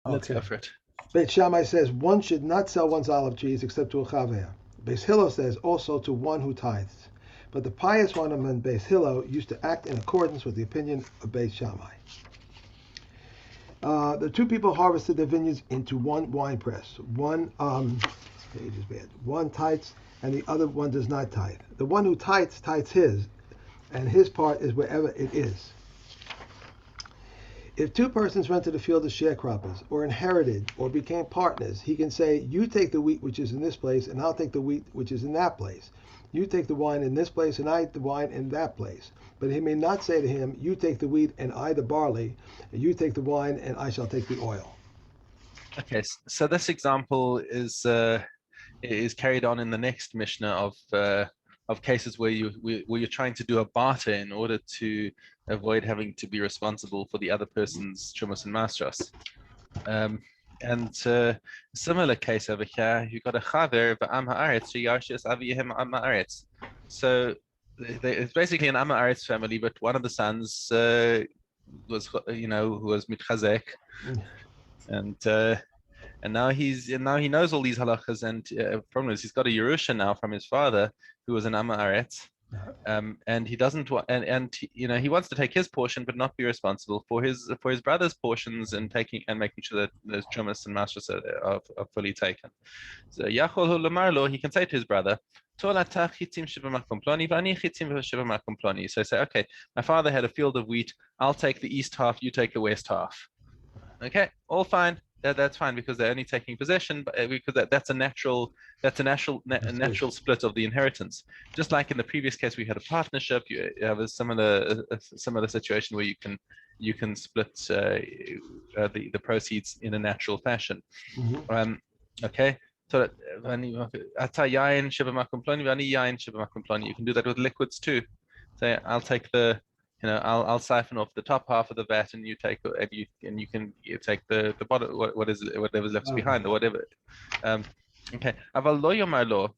Let's go Okay. for it. Beit Shammai says one should not sell one's olive trees except to a chaver. Beis Hillel says also to one who tithes. But the pious one among Beis Hillel used to act in accordance with the opinion of Beit Shammai. The two people harvested their vineyards into one wine press. One, this page is bad. One tithes and the other one does not tithe. The one who tithes his, and his part is wherever it is. If two persons rented a field as sharecroppers, or inherited, or became partners, he can say, "You take the wheat which is in this place, and I'll take the wheat which is in that place. You take the wine in this place, and I the wine in that place." But he may not say to him, "You take the wheat, and I the barley, and you take the wine, and I shall take the oil." Okay, so this example is carried on in the next Mishnah of cases where you're trying to do a barter in order to avoid having to be responsible for the other person's chumas and masras. And similar case over here, you've got a chaver v'am haaretz sheyarshis avihim am haaretz. So it's basically an am haaretz family, but one of the sons was who was mitchazek, and now he knows all these halachas, and problem is he's got a Yerusha now from his father who was an Amma Aretz. And he doesn't want, and he wants to take his portion but not be responsible for his brother's portions, and making sure that those chumas and masters are fully taken. So Yachol hu lamar lo, he can say to his brother, so say, okay, my father had a field of wheat, I'll take the east half, you take the west half. Okay, all fine. That's fine because they're only taking possession, because that's a natural split of the inheritance. Just like in the previous case, we had a partnership. You have a similar situation where you can split the proceeds in a natural fashion. Mm-hmm. Okay, so you can do that with liquids too. Say, I'll siphon off the top half of the vat, and you take you take the bottom, whatever's left behind, or whatever. Okay. Aval lo yomar lo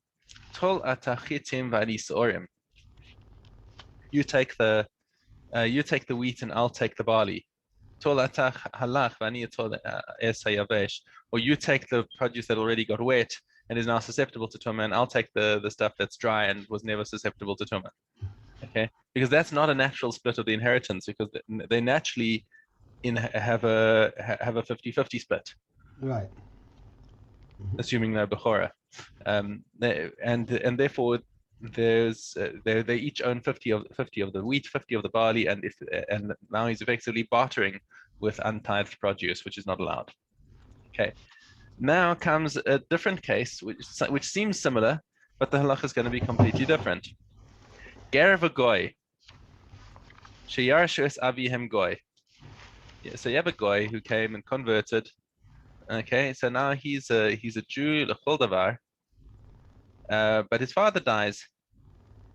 tol atachitim v'ani. You take the wheat and I'll take the barley. Tol atach halach v'ani tol es hayavesh. Or you take the produce that already got wet and is now susceptible to tumah, and I'll take the stuff that's dry and was never susceptible to tumah. Okay, because that's not a natural split of the inheritance, because they naturally have a 50-50 split, Right. assuming they're bechora, and therefore they each own 50 of the wheat, 50 of the barley, and now he's effectively bartering with untithed produce, which is not allowed. Okay, now comes a different case which seems similar, but the halacha is going to be completely different. Ger v'goy sheyarshu es avihem goy. Yeah, so you have a guy who came and converted. Okay, so now he's a Jew l'chol davar, but his father dies,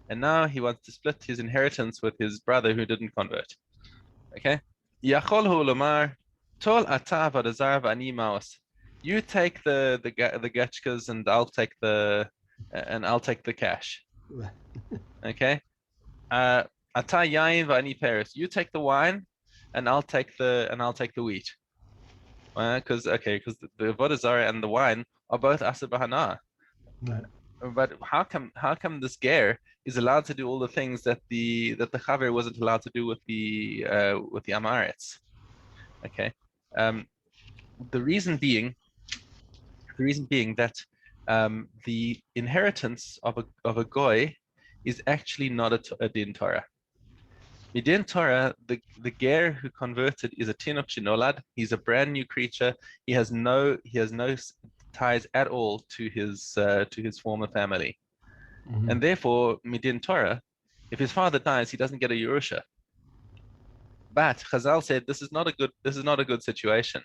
and now he wants to split his inheritance with his brother who didn't convert. Okay, yachol hu lomar tol ata v'adazar v'ani maos. You take the getchkas, and I'll take the cash. Right. Okay, ata yain v'ani peres. You take the wine, and I'll take the wheat. Because the avodah zarah and the wine are both asur b'hana. Right. But how come this ger is allowed to do all the things that the chaver wasn't allowed to do with the amaretz? Okay, um, the reason being that the inheritance of a goy is actually not a din Torah. Midin Torah, the ger who converted is a tinok shinolad. He's a brand new creature. He has no ties at all to his former family, Mm-hmm. and therefore Midin Torah, if his father dies, he doesn't get a Yerusha. But Chazal said this is not a good situation,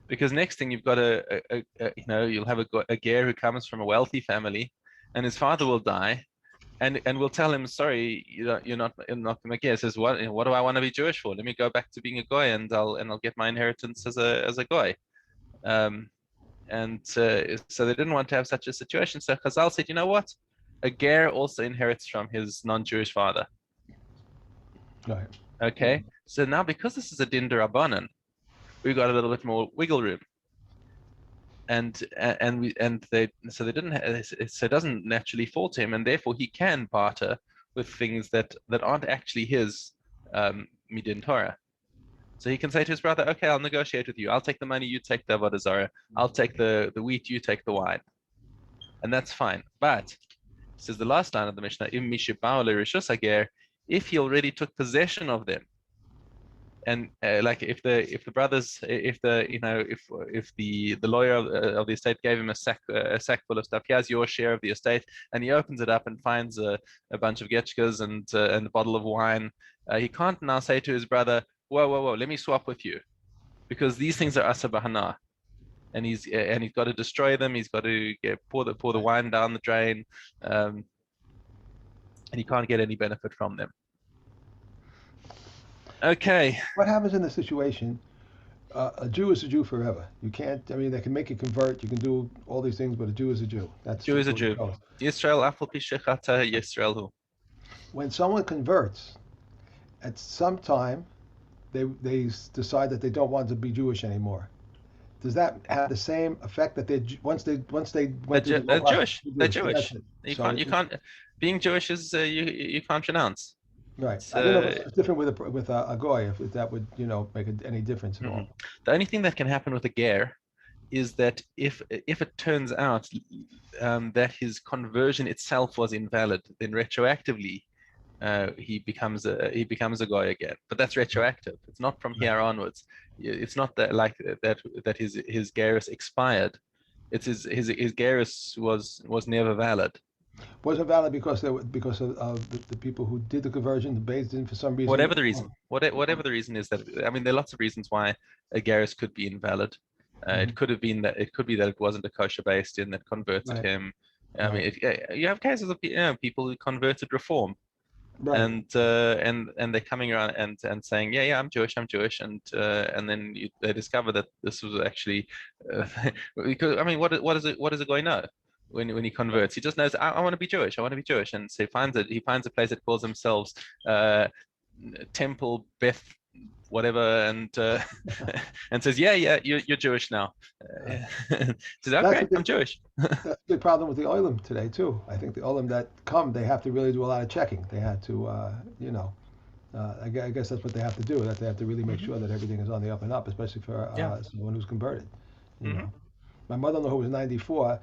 because next thing you've got you'll have a ger who comes from a wealthy family, and his father will die, and we'll tell him, sorry, you're not going to. Says, what do I want to be Jewish for? Let me go back to being a goy, and I'll get my inheritance as a goy. And so they didn't want to have such a situation. So Chazal said, you know what? A ger also inherits from his non-Jewish father. Right. Okay, so now because this is a din derabanan, we've got a little bit more wiggle room. they so it doesn't naturally fall to him, and therefore he can barter with things that aren't actually his midin Torah. So he can say to his brother, okay, I'll negotiate with you. I'll take the money, you take the avodah zarah. I'll take the wheat, you take the wine, and that's fine. But this is the last line of the Mishnah: if he already took possession of them, and like if the brothers, if the lawyer of the estate gave him a sack full of stuff, he has your share of the estate, and he opens it up and finds a bunch of getchkas and a bottle of wine. He can't now say to his brother, whoa, let me swap with you, because these things are asa bahana, and he's got to destroy them. He's got to pour the wine down the drain, and he can't get any benefit from them. Okay. What happens in the situation? A Jew is a Jew forever. You can't. I mean, they can make you convert. You can do all these things, but a Jew is a Jew. That's Jew is a Jew. Yisrael afal pi shechata Yisrael hu. When someone converts, at some time, they decide that they don't want to be Jewish anymore. Does that have the same effect that they once they went through They're Jewish. They're Jewish. You So can't. Being Jewish is you can't renounce. Right. I don't know if it's different with a goy, if that would make any difference at all. The only thing that can happen with a ger is that if it turns out that his conversion itself was invalid, then retroactively he becomes a goy again. But that's retroactive. It's not from here onwards. It's not that like that his gerus expired. It's his gerus was never valid. Wasn't valid because of the people who did the conversion, the Beis Din, for some reason. Whatever the reason, whatever the reason is, that I mean, there are lots of reasons why a gerus could be invalid. It could be that it wasn't a kosher Beis Din that converted him. I mean, you have cases of people who converted reform, and they're coming around and saying, yeah, I'm Jewish, and then they discover that this was actually because I mean, what is it going to know? When he converts, he just knows, I want to be Jewish, and so he finds a place that calls themselves Temple Beth whatever, and and says, yeah, you're Jewish now. Says, okay, I'm Jewish. That's a big problem with the olim today too. I think the olim that come, they have to really do a lot of checking. They have to I guess that's what they have to do, that they have to really make sure that everything is on the up and up, especially for someone who's converted. You know. My mother-in-law, who was 94,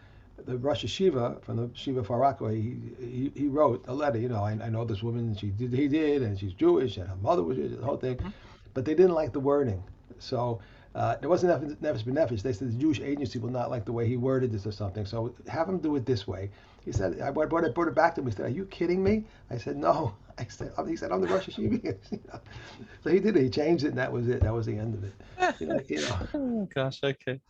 the Rosh Hashiva from the Shiva Farako, he wrote a letter. I know this woman. He did, and she's Jewish, and her mother was Jewish, the whole thing. But they didn't like the wording, so there wasn't nefesh b'nefesh. They said the Jewish agency will not like the way he worded this or something. So have him do it this way. He said, I brought it back to him. He said, "Are you kidding me?" I said, "No." He said, "I'm the Rosh Hashiva." So he did it. He changed it, and that was it. That was the end of it. Oh, gosh, okay.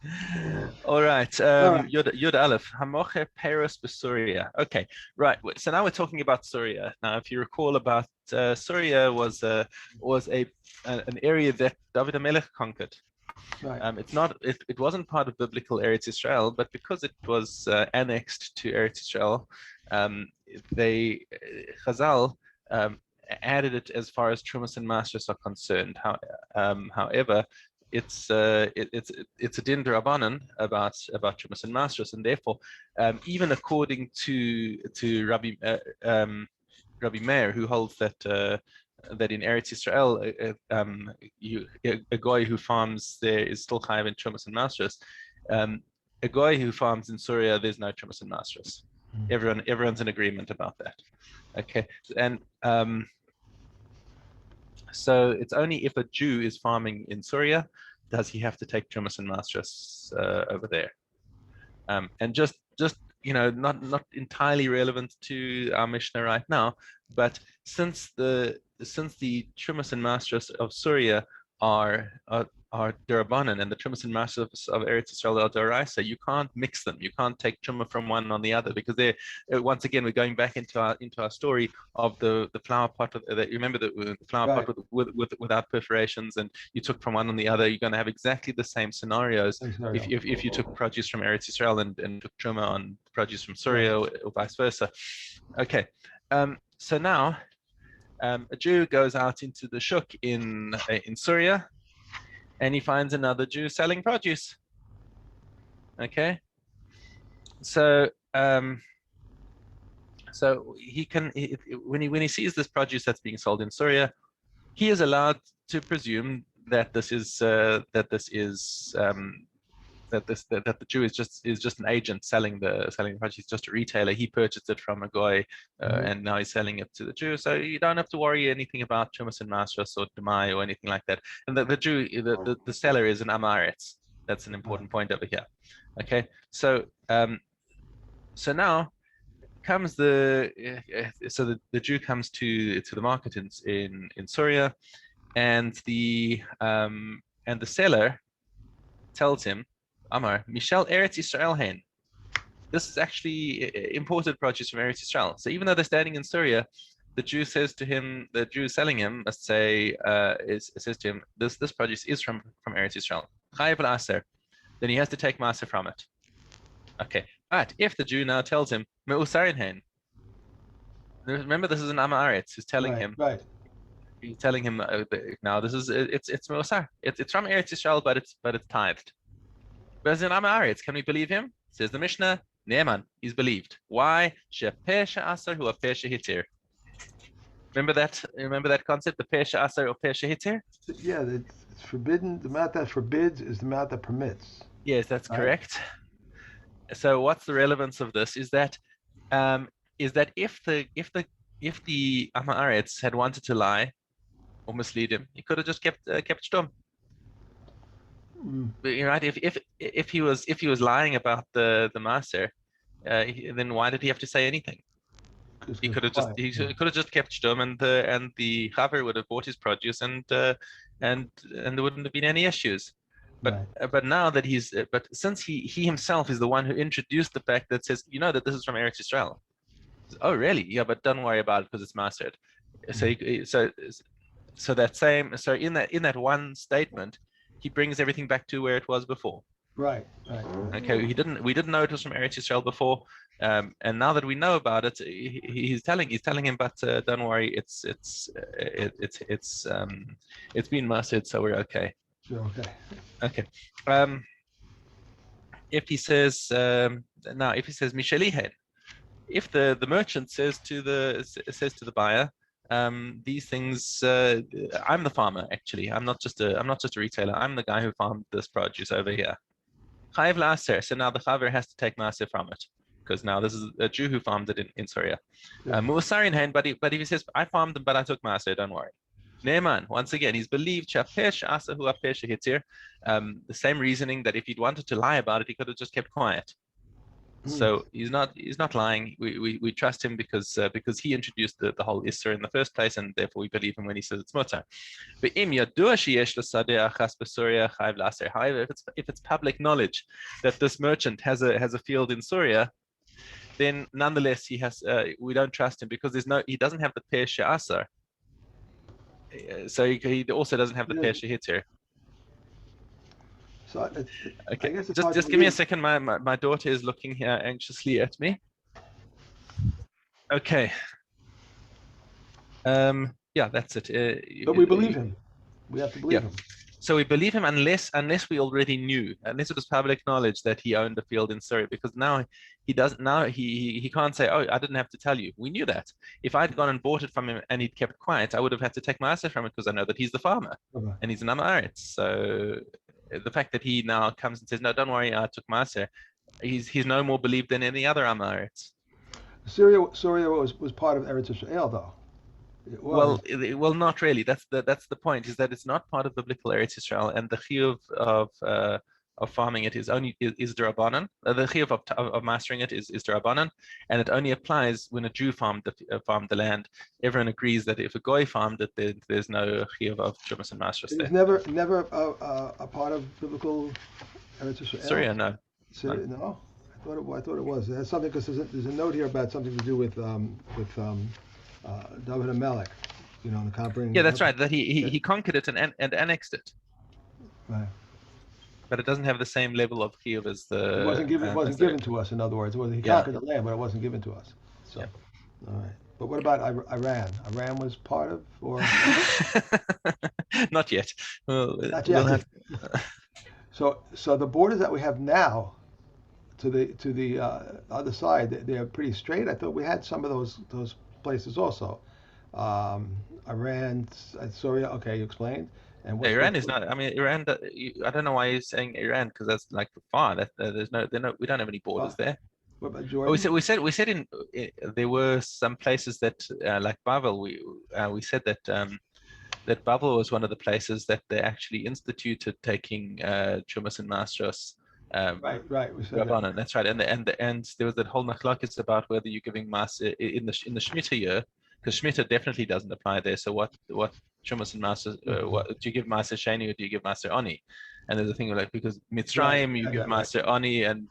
All right. Yud Aleph. Hamoche Peros b'Suria. Okay, right. So now we're talking about Suria. Now, if you recall, about Suria was an area that David HaMelech conquered. Right. It wasn't part of biblical Eretz Israel, but because it was annexed to Eretz Israel, Chazal added it as far as Trumas and Masters are concerned. However, it's a din d'Rabbanan about Trumas and Masters, and therefore, even according to Rabbi Meir, who holds that in Eretz Israel, a goy who farms there is still chayav in Trumas and Masters. A goy who farms in Syria, there's no Trumas and Masters. Everyone's in agreement about that. Okay, and so it's only if a Jew is farming in Syria does he have to take Trumas and Masters over there. And just not entirely relevant to our Mishnah right now, but since the Trumas and Masters of Syria are Durabanan, and the Trumas and Masters of Eretz Israel are Doraisa, you can't mix them. You can't take Truma from one on the other, because they're once again we're going back into our story of the flower pot. Remember the flower pot without perforations, and you took from one on the other. You're going to have exactly the same scenarios if you took produce from Eretz Israel and took Truma on produce from Syria, or vice versa. Okay, so now a Jew goes out into the shuk in Syria, and he finds another Jew selling produce. Okay, so he can when he sees this produce that's being sold in Syria, he is allowed to presume that this is that the Jew is just an agent selling the produce. He's just a retailer. He purchased it from a guy, and now he's selling it to the Jew. So you don't have to worry anything about Chumas and Masras or Demai or anything like that. And the Jew, the seller is an Amaretz. That's an important point over here. Okay, so so now comes the Jew comes to the market in Syria, and the seller tells him, Amar, Michel Eretz Israel Hen. This is actually imported produce from Eretz Israel. So even though they're standing in Syria, the Jew says to him, the Jew selling him must say, says to him, this produce is from Eretz Israel. Chayav al-aser. Then he has to take maser from it. Okay, but if the Jew now tells him, Me'usarin hen, remember this is an Amaretz who's telling him, right. He's telling him now this is it's Me'usar. It's from Eretz Israel, but it's tithed. Whereas in Amaretz, can we believe him? Says the Mishnah, Ne'eman, he's believed. Why? Shepesha aser hu apesha hitir. Remember that concept, the pesha aser or pesha hitir? Yeah, it's forbidden. The amount that forbids is the amount that permits. Yes, that's correct. So what's the relevance of this? Is that if the Amaretz had wanted to lie or mislead him, he could have just kept stum. Right? If he was lying about the master, then why did he have to say anything? He could have just kept stum, and the chaver would have bought his produce, and there wouldn't have been any issues. But now that since he himself is the one who introduced the fact that says, that this is from Eretz Israel. Oh, really? Yeah, but don't worry about it because it's mastered. So in that one statement, he brings everything back to where it was before. Right. Okay, we didn't know it was from Eretz Israel before, and now that we know about it, he's telling him, but don't worry, it's been mastered, so we're okay. Okay. If he says Mishalihen, if the merchant says to the buyer, these things, I'm the farmer actually. I'm not just a retailer. I'm the guy who farmed this produce over here. Chayav la'aser. So now the chaver has to take maser from it, because now this is a Jew who farmed it in Syria. Mu'usarin hen, but if he says, I farmed them, but I took maser, don't worry. Ne'eman, once again, he's believed. The same reasoning that if he'd wanted to lie about it, he could have just kept quiet. So he's not lying. We trust him because he introduced the whole Isser in the first place, and therefore we believe him when he says it's mutter. However, if it's public knowledge that this merchant has a field in Syria, then nonetheless we don't trust him because he doesn't have the pesha asar. So he also doesn't have the pesha hitter. So okay, just give me a second. My daughter is looking here anxiously at me. Okay. Yeah, that's it. But we believe him. We have to believe him. So we believe him unless we already knew, unless it was public knowledge that he owned a field in Syria, because now he doesn't. Now he can't say, "Oh, I didn't have to tell you. We knew that." If I'd gone and bought it from him and he'd kept quiet, I would have had to take my asset from it because I know that he's the farmer and he's an Amaretz. So the fact that he now comes and says, "No, don't worry, I took maser," he's no more believed than any other Amaretz. Syria was part of Eretz Israel, though. Well, not really. That's the point. Is that it's not part of biblical Eretz Israel, and the chiyuv of farming it is derabanan. The chiyuv of mastering it is derabanan, and it only applies when a Jew farmed the land. Everyone agrees that if a goy farmed it, there's no chiyuv of chumas and masters there. It's never a part of biblical Eretz Israel. Syria, no. Syria, no. I thought it was. There's something because there's a note here about something to do with David and Melech, the conquering. Yeah, that's right. That he conquered it and annexed it. Right. But it doesn't have the same level of chiyuv as the. It wasn't given to us. In other words, he conquered the land, but it wasn't given to us. So, all right. But what about Iran? Iran was part of, or not yet. Not yet. So the borders that we have now to the other side. They're pretty straight. I thought we had some of those places also. Iran, Syria. Okay, you explained. And Iran is not. I mean, Iran. I don't know why you're saying Iran because that's like far. There's no. We don't have any borders there. what about But Jordan? we said there were some places that like Bavel. We said that that Bavel was one of the places that they actually instituted taking Chumas and Masros. Right. We said that. Rabbanan, that's right. And there was that whole machlokes about whether you're giving Maser in the Shemitah year, because Shemitah definitely doesn't apply there. So what Shumas and Maser, what do you give Maser Sheni or do you give Maser Oni? And there's a thing like because Mitzrayim you give Maser Oni and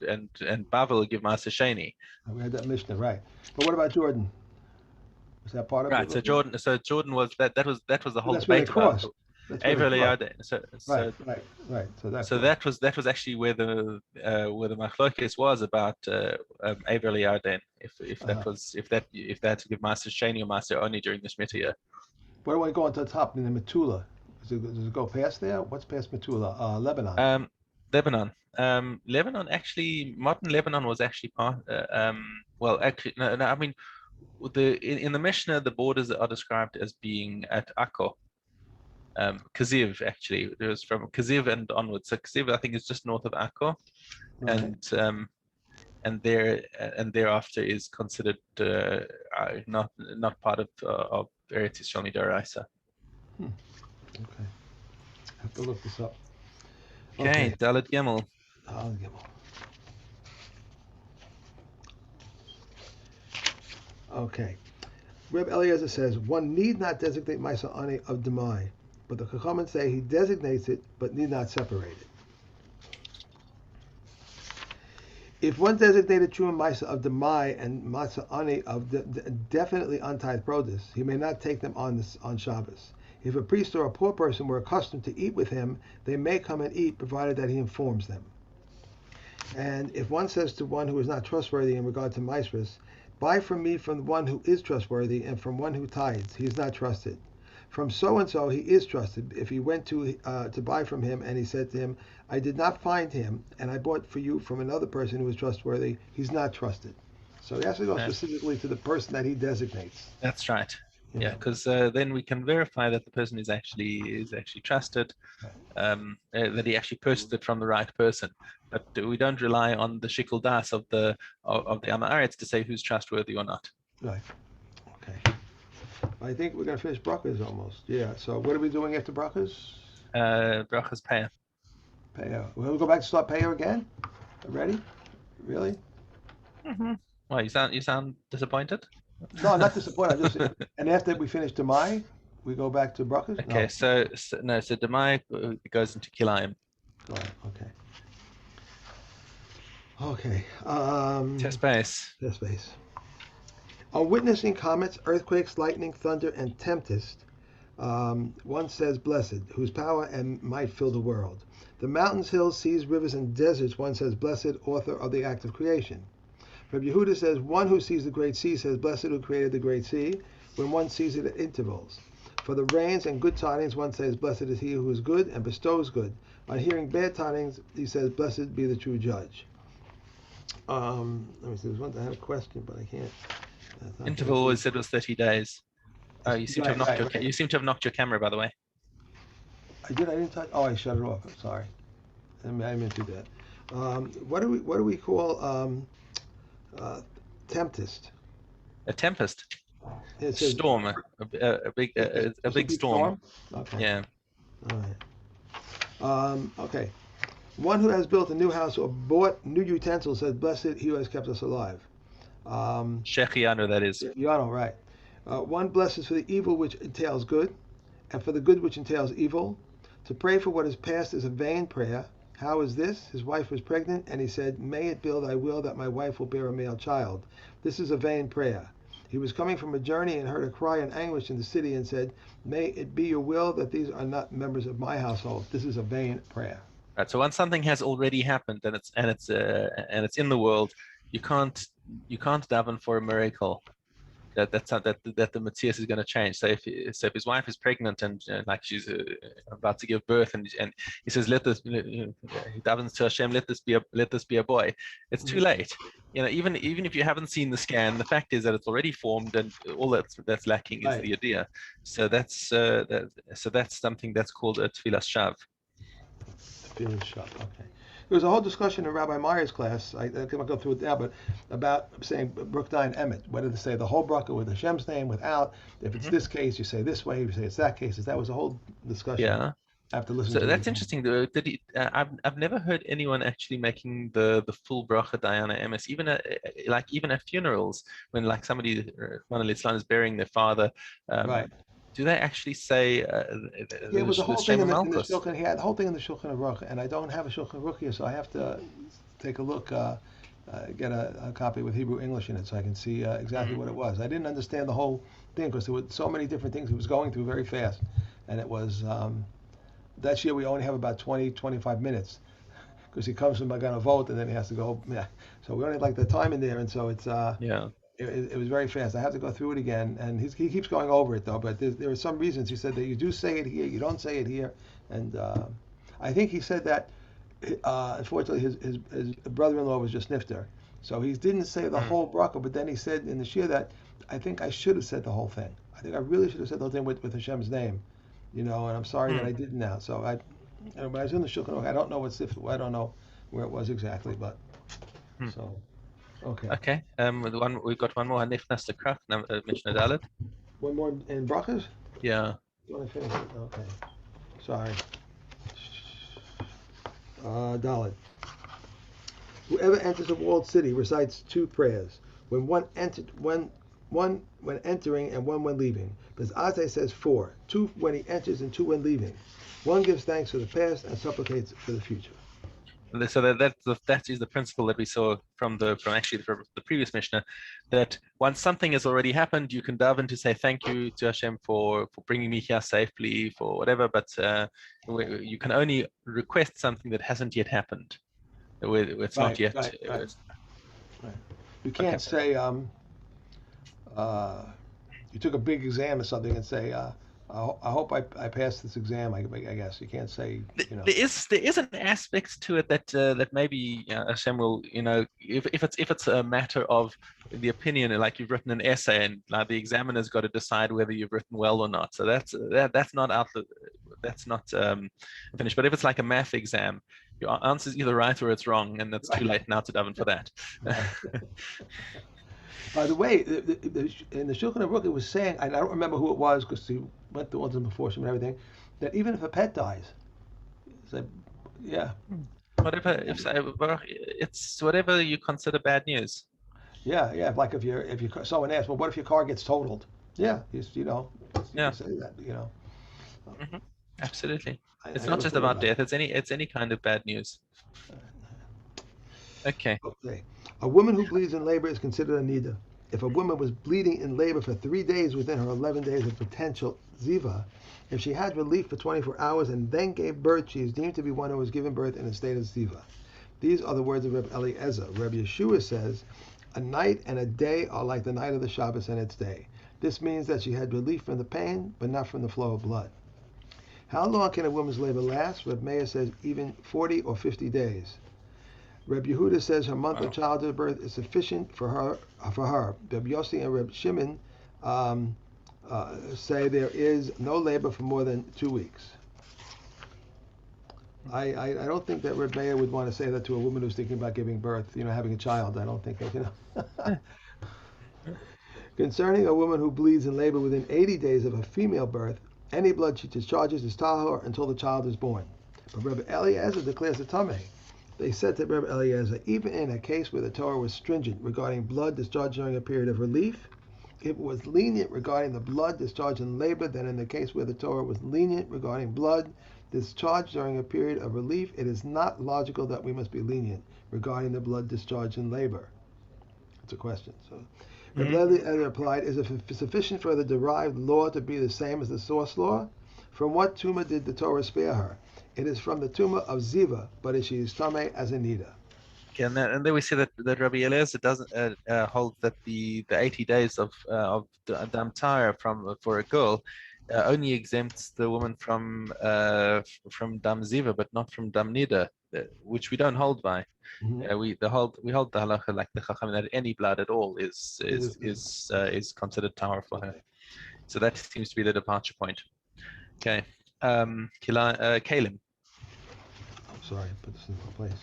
Bavel give Maser Sheni. We had that Mishnah, right? But what about Jordan? Was that part of it? Right. So Jordan was that was the whole That's where they debate about crossed. That's where they crossed. Right. So that was actually where the machlokes was about Aver Yarden, if that to give Master Shani or Master Oni during the Shemitah year. Where do I go on to the top in the Metula? Does it go past there? What's past Metula? Lebanon. Lebanon actually, modern Lebanon was actually part. Well, actually, no. I mean, in the Mishnah, the borders are described as being at Akko. Kaziv actually, it was from Kaziv and onwards. So Kaziv, I think, is just north of Akko, right. and thereafter is considered not part of Eretz Yisrael Midaraisa. Okay, I have to look this up. Okay, Dalet Gimel. Dalet Gimel. Okay. Reb Eliezer says one need not designate Maisa Ani of Demai, but the Chachamim say he designates it but need not separate it. If one designated Truma Maisa of Demai and Maisa Ani of definitely untied produce, he may not take them on Shabbos. If a priest or a poor person were accustomed to eat with him, they may come and eat, provided that he informs them. And if one says to one who is not trustworthy in regard to Maisras, buy from me from one who is trustworthy and from one who tithes, he is not trusted. From so-and-so he is trusted. If he went to buy from him and he said to him, I did not find him and I bought for you from another person who is trustworthy, he's not trusted. So he has to go specifically to the person that he designates. That's right. Yeah, because then we can verify that the person is actually trusted, that he actually purchased it from the right person. But we don't rely on the shikul das of the Amaretz to say who's trustworthy or not. Right. Okay. I think we're going to finish brachas almost. Yeah. So what are we doing after brachas? Brachas Peah. Peah. We'll go back to start Peah again. Ready? Really? Mm-hmm. Well, you sound disappointed. No, not disappointed. And after we finish Demai, we go back to brachas. Okay. So Demai goes into Kilayim. Right. Okay. Test base. On witnessing comets, earthquakes, lightning, thunder, and tempest, one says, blessed, whose power and might fill the world. The mountains, hills, seas, rivers, and deserts, one says, blessed, author of the act of creation. Rabbi Yehuda says, one who sees the great sea says, blessed, who created the great sea, when one sees it at intervals. For the rains and good tidings, one says, blessed is he who is good and bestows good. On hearing bad tidings, he says, blessed be the true judge. Let me see, I had a question, but I can't. Interval was said was 30 days. Oh, you seem to have you seem to have knocked your camera, by the way. I didn't touch. Oh, I shut it off. I'm sorry. I meant to do that. What do we call tempest? A tempest. It's a storm. A big storm. Okay. Yeah. All right. Okay. One who has built a new house or bought new utensils says, blessed he who has kept us alive. Shechianu, that is. Yano, right. One blesses for the evil which entails good, and for the good which entails evil. To pray for what is past is a vain prayer. How is this? His wife was pregnant, and he said, may it be thy will that my wife will bear a male child. This is a vain prayer. He was coming from a journey and heard a cry in anguish in the city and said, may it be your will that these are not members of my household. This is a vain prayer. Right. So once something has already happened and it's in the world, you can't daven for a miracle. that the Matthias is going to change. So if his wife is pregnant and like she's about to give birth, and he says, let this, he davens to Hashem, let this be a boy. It's too Mhm. late. Even if you haven't seen the scan, the fact is that it's already formed, and all that's lacking is Right. the idea. So that's something that's called a tefillas shav. Finish up. Okay. There was a whole discussion in Rabbi Meyer's class. I can't go through it now, but about saying Brookdine Emmett, whether to say the whole bracha with Hashem's name, without. If it's Mhm. this case, you say this way. If you say it's that case, that was a whole discussion. Yeah. I have to listen So to it that's again. interesting. I've never heard anyone actually making the full bracha Diana MS, even at funerals when like somebody one of Islam is burying their father. Right. Do they actually say Yeah, it was a the whole thing Shema in the Malchus? Shulchan. He had the whole thing in the Shulchan Aruch, and I don't have a Shulchan Aruch here, so I have to take a look, get a copy with Hebrew English in it, so I can see exactly Mm, what it was. I didn't understand the whole thing because there were so many different things he was going through very fast, and it was that year we only have about 20, 25 minutes because he comes from Magan vote and then he has to go. Yeah, so we only have like the time in there, and so yeah. it was very fast. I have to go through it again, and he keeps going over it though. But there are some reasons he said that you do say it here, you don't say it here, and I think he said that unfortunately his brother-in-law was just nifter, so he didn't say the Mm, whole bracha. But then he said in the shir that I think I should have said the whole thing. I think I really should have said the whole thing with Hashem's name, and I'm sorry that mm, I didn't now. So when I was in the shulchan, I don't know I don't know where it was exactly, but mm. so okay. Okay. We've got one more. Nifnas Lekrach, Mishnah Dalet. One more in brachas. Yeah. You want to finish it? Okay. Sorry. Dalit. Whoever enters a walled city recites two prayers. When entering and one when leaving. But Azay says four. Two when he enters and two when leaving. One gives thanks for the past and supplicates for the future. So that is the principle that we saw from the previous Mishnah, that once something has already happened, you can dive in to say thank you to Hashem for bringing me here safely, for whatever. But you can only request something that hasn't yet happened. It's not Right, yet. right, right, right. You Okay. can't say uh, you took a big exam or something and say, I hope I passed this exam. I guess you can't say, you know. There is an aspect to it that maybe Hashem will, if it's a matter of the opinion, like you've written an essay and like the examiner's got to decide whether you've written well or not. So that's not that's not finished. But if it's like a math exam, your answer's either right or it's wrong, and that's too Right, late now to dive in for that. right. By the way, in the Shulchan Aruch, it was saying, and I don't remember who it was because he went through all them before him and everything, that even if a pet dies, so, yeah, Whatever, it's whatever you consider bad news. yeah. Like if you someone asks, well, what if your car gets totaled? Yeah, you can Yeah. say that. Hmm. Absolutely. I It's not never just thought about about death. It's any kind of bad news. Okay. it. Okay, a woman who bleeds in labor is considered a nida. If a woman was bleeding in labor for 3 days within her 11 days of potential ziva, if she had relief for 24 hours and then gave birth, she is deemed to be one who was given birth in a state of ziva. These are the words of Reb Eliezer. Reb Yeshua says, a night and a day are like the night of the Shabbos and its day. This means that she had relief from the pain, but not from the flow of blood. How long can a woman's labor last? Reb Meir says even 40 or 50 days. Reb Yehuda says her month of Wow. childbirth is sufficient for her. Reb Yossi and Reb Shimon um, say there is no labor for more than 2 weeks. I don't think that Reb Meir would want to say that to a woman who's thinking about giving birth, having a child. I don't think that. Yeah. Mhm. Concerning a woman who bleeds in labor within 80 days of a female birth, any blood she discharges is tahor until the child is born. But Rebbe Eliezer declares a tameh. They said to Rebbe Eliezer, even in a case where the Torah was stringent regarding blood discharged during a period of relief, it was lenient regarding the blood discharged in labor than in the case where the Torah was lenient regarding blood discharged during a period of relief. It is not logical that we must be lenient regarding the blood discharged in labor. It's a question. So Rabbi Mhm. Eliezer replied, is it sufficient for the derived law to be the same as the source law? From what tumah did the Torah spare her? It is from the tumah of Ziva, but she is tameh as a nida. Okay, and then we see that Rabbi Eliezer doesn't hold that the 80 days of dam tire for a girl only exempts the woman from dam ziva, but not from dam nida, which we don't hold by. Mhm. We hold the halacha like the chacham that any blood at all It is, is considered tahor for her. So that seems to be the departure point. Okay, Kalim. I'm sorry, put this in my place.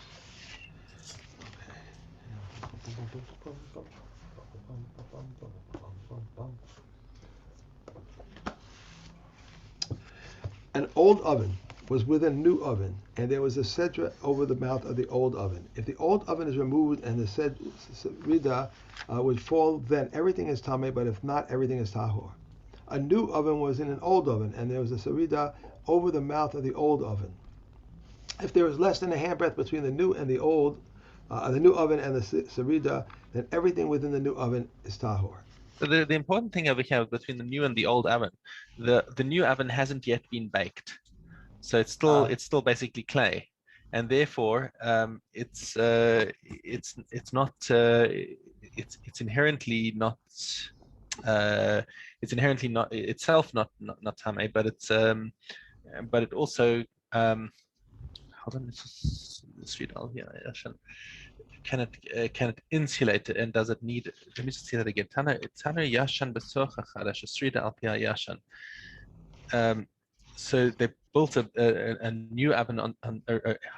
An old oven was with a new oven, and there was a sedra over the mouth of the old oven. If the old oven is removed and the sedrida would fall, then everything is tame, but if not, everything is tahor. A new oven was in an old oven, and there was a sedrida over the mouth of the old oven. If there is less than a handbreadth between the new and the new oven and the sedrida, then everything within the new oven is tahor. So the important thing over here between the new and the old oven, the new oven hasn't yet been baked, so it's still basically clay, and therefore it's not it's inherently not itself not tame, but it also hold on, let's read all here. Can it insulate it, and does it need it? Let me just see that again. Tana yashan besocha chadash srida al pia yashan. So they built a new oven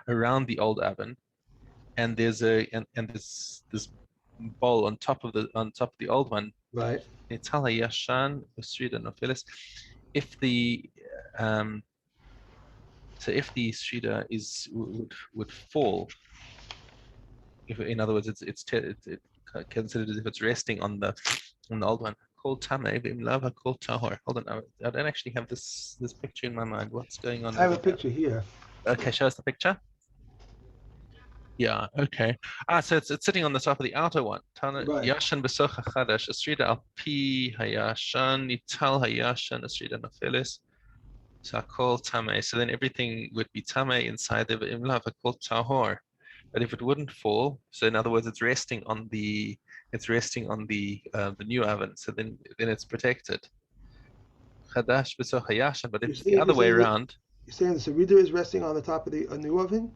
around the old oven, and there's this bowl on top of the old one. Right. It's hala yashan srida nofilis. If the so if the srida would fall, if in other words it's considered as if it's resting on the old one. Called tame lava called tahor. Hold on, I don't actually have this picture in my mind. What's going on I have over a here? picture here. Okay, show us the picture. Yeah, okay. So it's sitting on the top of the outer one. Tana Right. yashan besocha chadash asrida al pi hayashan nital hayashan asrida nafilis. So called tame. So then everything would be tame inside the imlava called tahor. But if it wouldn't fall, so in other words, it's resting on the the new oven. So then it's protected. Chadash b'soch hayashan. But if You're it's the saying other you're way saying that around, you're saying the serida is resting on the top of the new oven.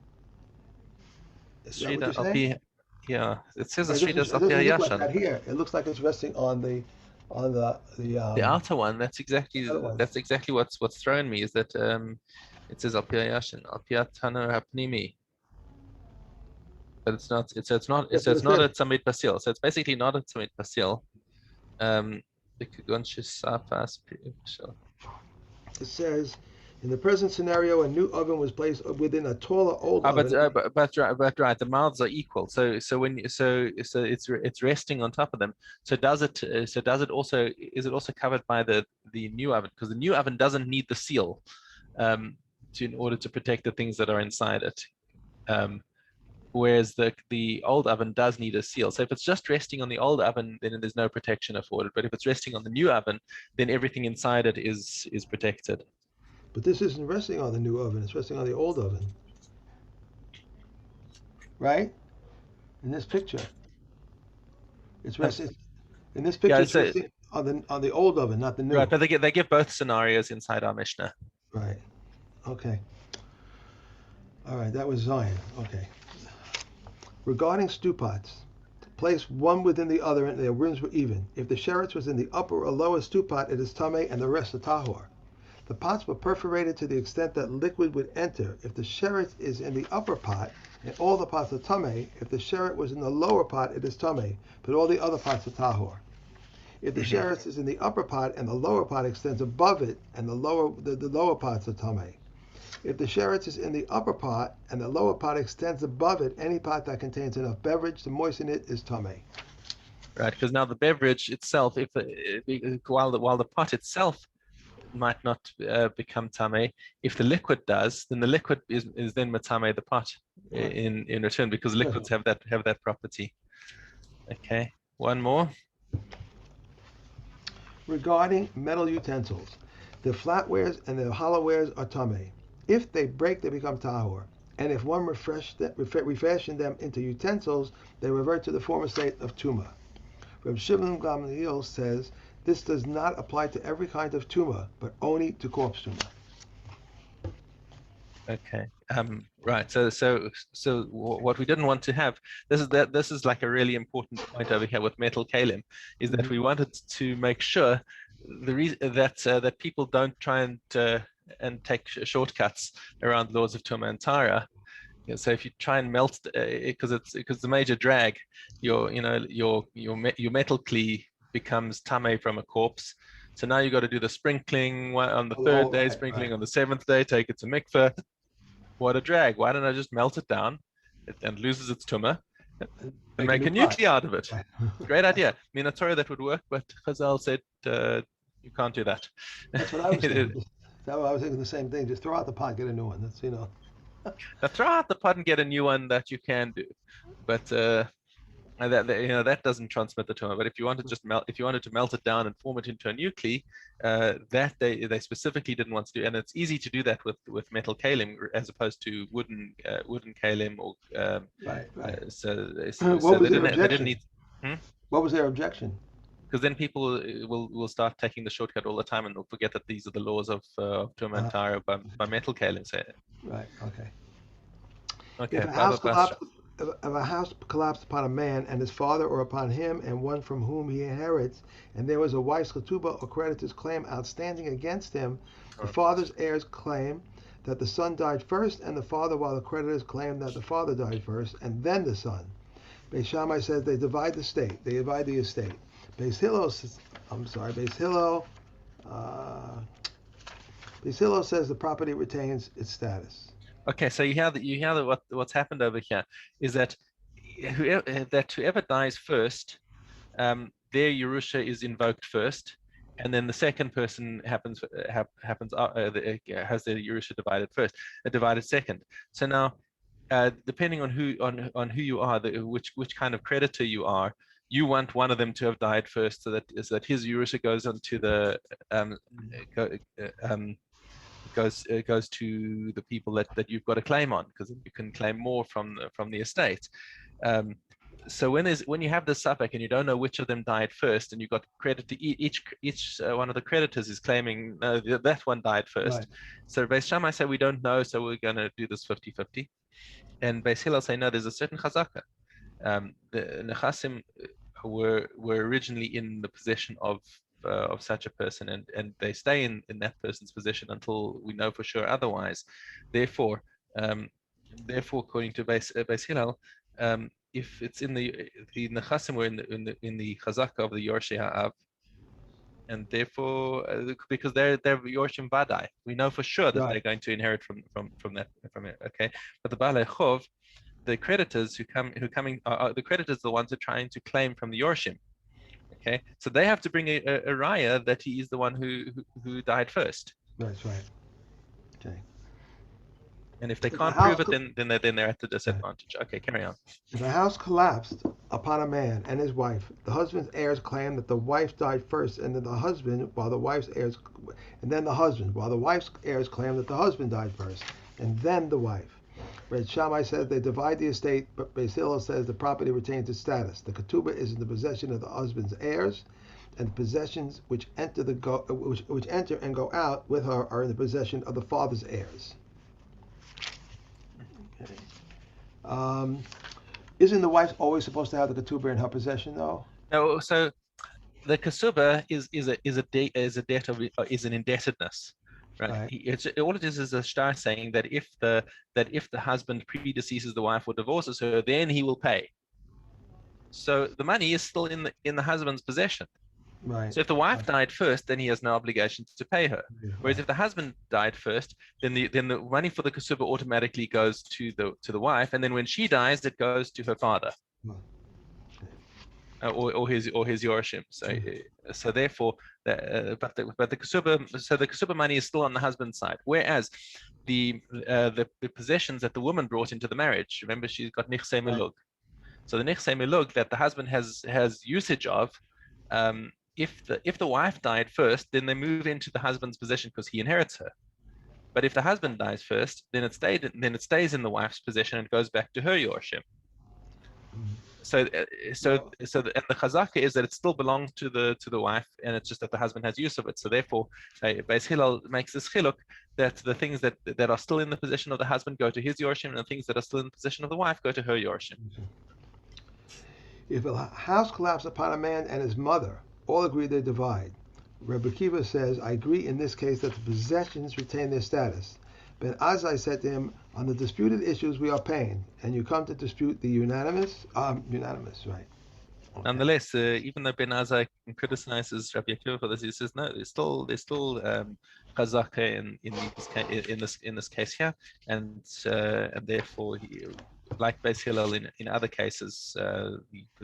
Is that what Srida you're saying? alpi, yeah, it says But Srida it alpi doesn't look like hayashan. that here. It looks like it's resting on The outer one, the other one. that's exactly what's thrown me is that it says alpi hayashan, alpi tana hapnimi. But it's not. That's So what it's it not a says. tzamid pasil. So it's basically not a tzamid pasil. Um, It says, in the present scenario, a new oven was placed within a taller old oven. but right, the mouths are equal. So when it's resting on top of them. Does it also is it also covered by the new oven, because the new oven doesn't need the seal in order to protect the things that are inside it. Whereas the old oven does need a seal. So if it's just resting on the old oven, then there's no protection afforded. But if it's resting on the new oven, then everything inside it is protected. But this isn't resting on the new oven. It's resting on the old oven, right? In this picture, it's Um, resting. In this picture, yeah, it's so resting on the old oven, not the right, new. but they give both scenarios inside our Mishnah. Right. Okay. All right. That was Zion. Okay. Regarding stew pots, place one within the other and their rims were even. If the sheretz was in the upper or lower stew pot, it is tameh and the rest are tahor. The pots were perforated to the extent that liquid would enter. If the sheretz is in the upper pot, and all the pots are tameh, if the sheretz was in the lower pot, it is tameh, but all the other pots are tahor. If the Mhm. sheretz is in the upper pot and the lower pot extends above it, and the lower pots are tameh. If the sheretz is in the upper pot and the lower pot extends above it, any pot that contains enough beverage to moisten it is tameh. Right, because now the beverage itself, while the pot itself might not become tame, if the liquid does, then the liquid is then matame the pot Right. in return, because liquids Special. have that property. Okay, one more. Regarding metal utensils, the flatwares and the hollowwares are tameh. If they break, they become tahor. and if one refashion them into utensils, they revert to the former state of tuma. Reb Shimon Gamliel says this does not apply to every kind of tuma, but only to corpse tuma. Okay. Right. So what we didn't want to have, this is like a really important point over here with metal kalim, is that we wanted to make sure the reason that people don't try and take shortcuts around the laws of Tuma and Tara. So if you try and melt, because the major drag, your metal kli becomes tame from a corpse. So now you've got to do the sprinkling on the third day, Right, sprinkling right. on the seventh day, take it to mikveh. What a drag. Why don't I just melt it down and loses its tumor and Make a make new a pot. nuclei out of it? Right. Great idea. Torah that would work, but Chazal said you can't do that. That's what I was thinking. I was thinking the same thing. Just throw out the pot, get a new one. That's Now throw out the pot and get a new one that you can do, but that doesn't transmit the tumor. But if you want to just if you wanted to melt it down and form it into a nuclei, that they specifically didn't want to do, and it's easy to do that with metal kalim as opposed to wooden kalim or right, right. so What was they their didn't objection? need. What was their objection? Because then people will start taking the shortcut all the time and they'll forget that these are the laws of Tum and Tara by metal kalim. So, Right. Okay. If okay, a Baba house Basra. collapsed, if a house collapsed upon a man and his father, or upon him and one from whom he inherits, and there was a wife's ketubah or creditor's claim outstanding against him, the father's heirs claim that the son died first, and the father, while the creditors claim that the father died first, and then the son. Beis Shammai says they divide the state. They divide the estate. Beis Hillel, Beis Hillel. Uh, Beis Hillel says the property retains its status. Okay, so you hear that what's happened over here is that whoever dies first, their Yerusha is invoked first, and then the second person happens has their Yerusha divided second. So now, depending on who you are, which kind of creditor you are, you want one of them to have died first, so that his Yerusha goes onto the goes to the people that you've got a claim on, because you can claim more from the estate. So when you have the suffix and you don't know which of them died first, and you've got credit to each one of the creditors is claiming no, that one died first. Right. So Beis Shammai say we don't know, so we're going to do this 50-50. And Beis Hillel say no, there's a certain chazaka. The Nechasim were originally in the possession of such a person, and they stay in that person's possession until we know for sure otherwise. Therefore, according to Beis Hillel, if it's in the Nechasim were in the chazaka of the Yorshei Ha'av, and therefore because they're Yorshim Vadai, we know for sure that they're going to inherit from it. Okay, but the Balei Chov, the creditors the creditors are the ones who are trying to claim from the Yorshim. Okay, so they have to bring a raya that he is the one who died first. That's right. Okay. And if they can't prove it, then they're at the disadvantage. Okay, carry on. If a house collapsed upon a man and his wife, the husband's heirs claim that the wife died first, and then the husband, while the wife's heirs claim that the husband died first, and then the wife. Beis Shammai says they divide the estate, but Beis Hillel says the property retains its status. The ketubah is in the possession of the husband's heirs, and the possessions which enter and go out with her are in the possession of the father's heirs. Okay. Isn't the wife always supposed to have the ketubah in her possession, though? No. So the ketubah is an indebtedness, right? All it is a shtar saying that if the husband predeceases the wife or divorces her, then he will pay. So the money is still in the husband's possession. Right. So if the wife died first, then he has no obligation to pay her. Whereas if the husband died first, then the money for the ketubah automatically goes to the wife, and then when she dies, it goes to her father, or his yorshim. So therefore, but the ketubah money is still on the husband's side. Whereas the possessions that the woman brought into the marriage, remember, she's got nichsei milug. So the nichsei milug that the husband has usage of. If the wife died first, then they move into the husband's possession because he inherits her. But if the husband dies first, then it stays in the wife's possession and goes back to her yorshim. So Well, and the chazaka is that it still belongs to the wife, and it's just that the husband has use of it. So therefore, Beis Hillel makes this chiluk that the things that are still in the possession of the husband go to his yorshim, and the things that are still in the possession of the wife go to her yorshim. if a house collapses upon a man and his mother, all agree they divide. Rebbe Kiva says, I agree in this case that the possessions retain their status. But as I said to him, on the disputed issues we are paying, and you come to dispute the unanimous, right? Okay. Nonetheless, even though Ben Azai criticizes Rabbi Akiva for this, he says no. There's still chazaka in this case here, and therefore like Beis Hillel in other cases,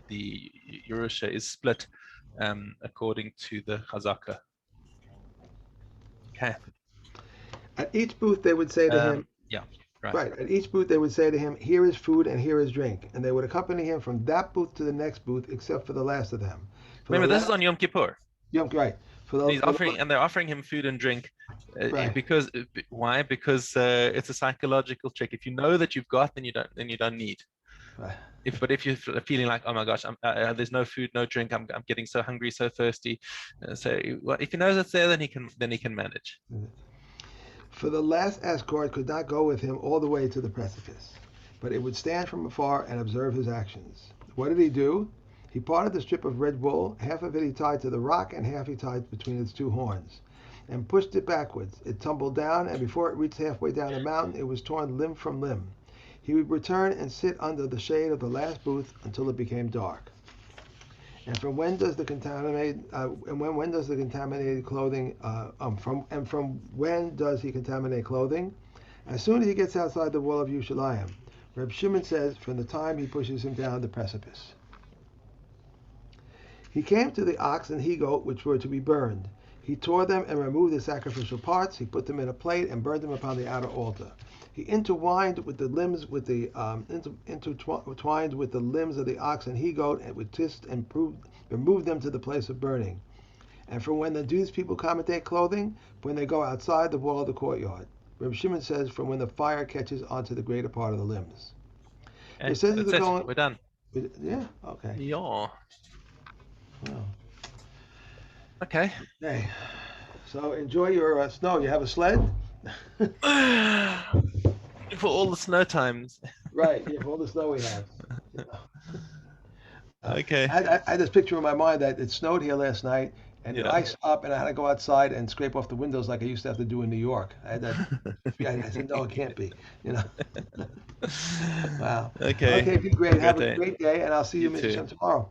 the Yerusha is split according to the chazaka. Okay. At each booth, they would say to him, yeah, right. At each booth, they would say to him, here is food and here is drink. And they would accompany him from that booth to the next booth, except for the last of them. Remember, this is on Yom Kippur. Right. And they're offering him food and drink. Right. Because why? Because it's a psychological trick. If you know that you've got, then you don't need. Right. But if you're feeling like, oh my gosh, there's no food, no drink, I'm getting so hungry, so thirsty. So if he knows it's there, then he can manage. For the last escort could not go with him all the way to the precipice, but it would stand from afar and observe his actions. What did he do? He parted the strip of red wool, half of it he tied to the rock and half he tied between its two horns, and pushed it backwards. It tumbled down, and before it reached halfway down the mountain, it was torn limb from limb. He would return and sit under the shade of the last booth until it became dark. And from when does the contaminated clothing from when does he contaminate clothing? As soon as he gets outside the wall of Yerushalayim. Reb Shimon says from the time he pushes him down the precipice. He came to the ox and he-goat which were to be burned. He tore them and removed the sacrificial parts. He put them in a plate and burned them upon the outer altar. He intertwined with the limbs of the ox and he-goat and with twist and removed them to the place of burning. And from when the Jewish people commentate clothing, when they go outside the wall of the courtyard. Reb Shimon says from when the fire catches onto the greater part of the limbs. Okay, that's it. We're done. Yeah. Okay. Yeah. Oh. Okay. Okay. So enjoy your snow. You have a sled? For all the snow times. Right. Yeah, for all the snow we have. Okay. I had this picture in my mind that it snowed here last night, and it iced up, and I had to go outside and scrape off the windows like I used to have to do in New York. I said, no, it can't be. Wow. Okay. Okay, great. Have a great day, and I'll see you tomorrow.